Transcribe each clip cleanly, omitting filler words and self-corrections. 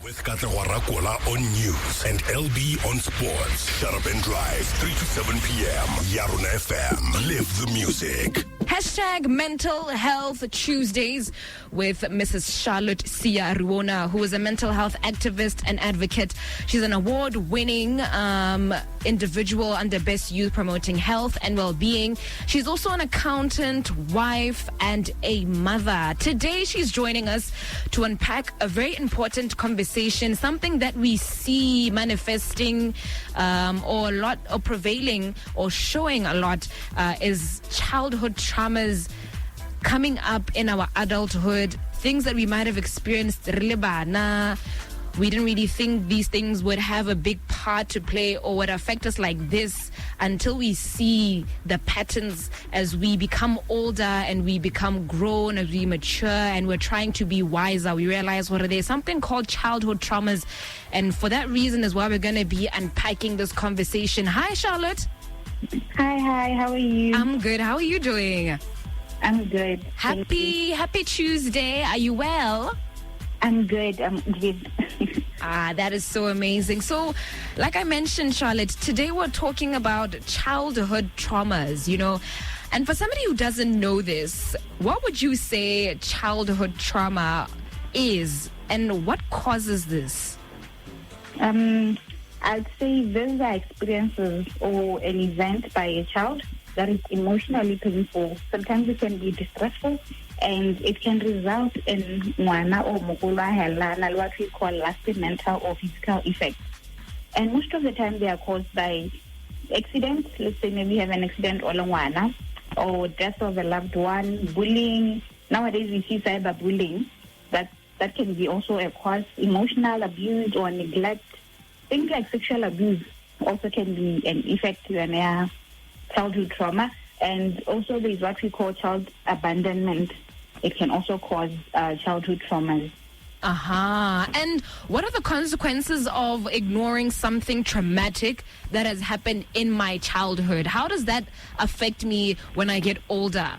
With Katlego Rakola on news and LB on sports. Shut up and drive, 3 to 7 p.m. Yarona FM. Live the music. Hashtag Mental Health Tuesdays with Mrs. Charlotte Siya-Ruwona, who is a mental health activist and advocate. She's an award-winning individual under Best Youth promoting health and well-being. She's also an accountant, wife, and a mother. Today, she's joining us to unpack a very important conversation, something that we see manifesting or prevailing or showing a lot is childhood traumas coming up in our adulthood, things that we might have experienced. We didn't really think these things would have a big part to play or would affect us like this until we see the patterns as we become older and we become grown, as we mature and we're trying to be wiser. We realize there's something called childhood traumas. And for that reason is why we're going to be unpacking this conversation. Hi, Charlotte. Hi, how are you? I'm good. How are you doing? I'm good. Happy Tuesday. Are you well? I'm good. That is so amazing. So, like I mentioned, Charlotte, today we're talking about childhood traumas, And for somebody who doesn't know this, what would you say childhood trauma is and what causes this? I'd say those are experiences or an event by a child that is emotionally painful. Sometimes it can be distressful, and it can result in ngwana or mogolo what we call lasting mental or physical effects. And most of the time they are caused by accidents. Let's say maybe you have an accident or death of a loved one, bullying. Nowadays we see cyberbullying. That can be also a cause. Emotional abuse or neglect. Things like sexual abuse also can be an effect to an childhood trauma. And also there is what we call child abandonment. It can also cause childhood traumas. And what are the consequences of ignoring something traumatic that has happened in my childhood? How does that affect me when I get older?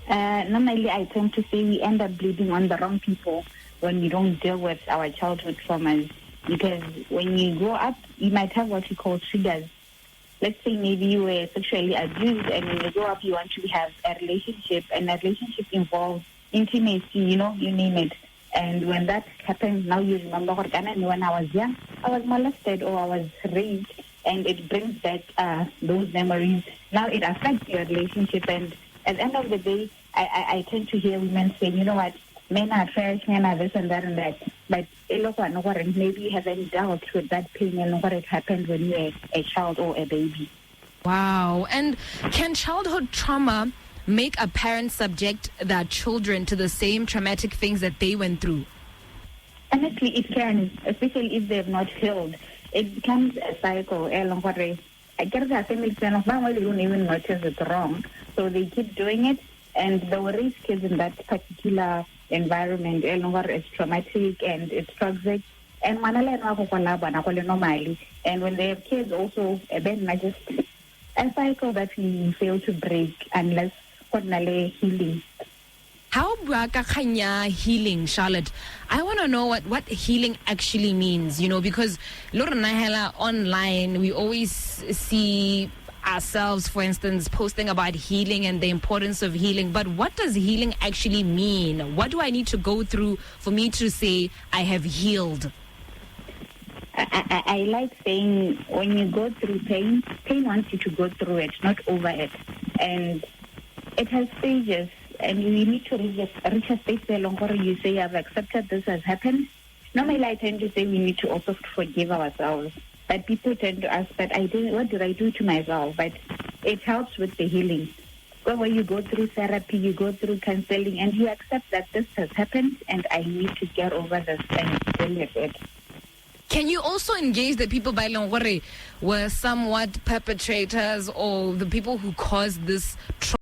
Normally, I tend to say we end up bleeding on the wrong people when we don't deal with our childhood traumas. Because when you grow up, you might have what we call triggers. Let's say maybe you were sexually abused, and when you grow up, you want to have a relationship, and that relationship involves intimacy, you name it. And when that happens, now you remember, when I was young, I was molested or I was raped, and it brings back those memories. Now it affects your relationship, and at the end of the day, I tend to hear women say, you know what, men are trash, men are this and that and that. But maybe you haven't dealt with that pain and what it happened when you were a child or a baby. Wow. And can childhood trauma make a parent subject their children to the same traumatic things that they went through? Honestly, it can, especially if they have not healed. It becomes a cycle. I guess the family don't even notice it's wrong. So they keep doing it, and the risk is in that particular environment. It's traumatic and it's toxic. And when they have kids also, then just a cycle that we fail to break unless healing. How about healing, Charlotte? I want to know what healing actually means, because online we always see ourselves, for instance, posting about healing and the importance of healing. But what does healing actually mean? What do I need to go through for me to say I have healed? I like saying when you go through pain wants you to go through it, not over it. And it has stages, and you need to reach a stage where you say, I've accepted this has happened. Normally I tend to say we need to also forgive ourselves. But people tend to ask, what did I do to myself? But it helps with the healing. When you go through therapy, you go through counseling, and you accept that this has happened and I need to get over this and deal with it. Can you also engage the people by Longore were somewhat perpetrators or the people who caused this trauma?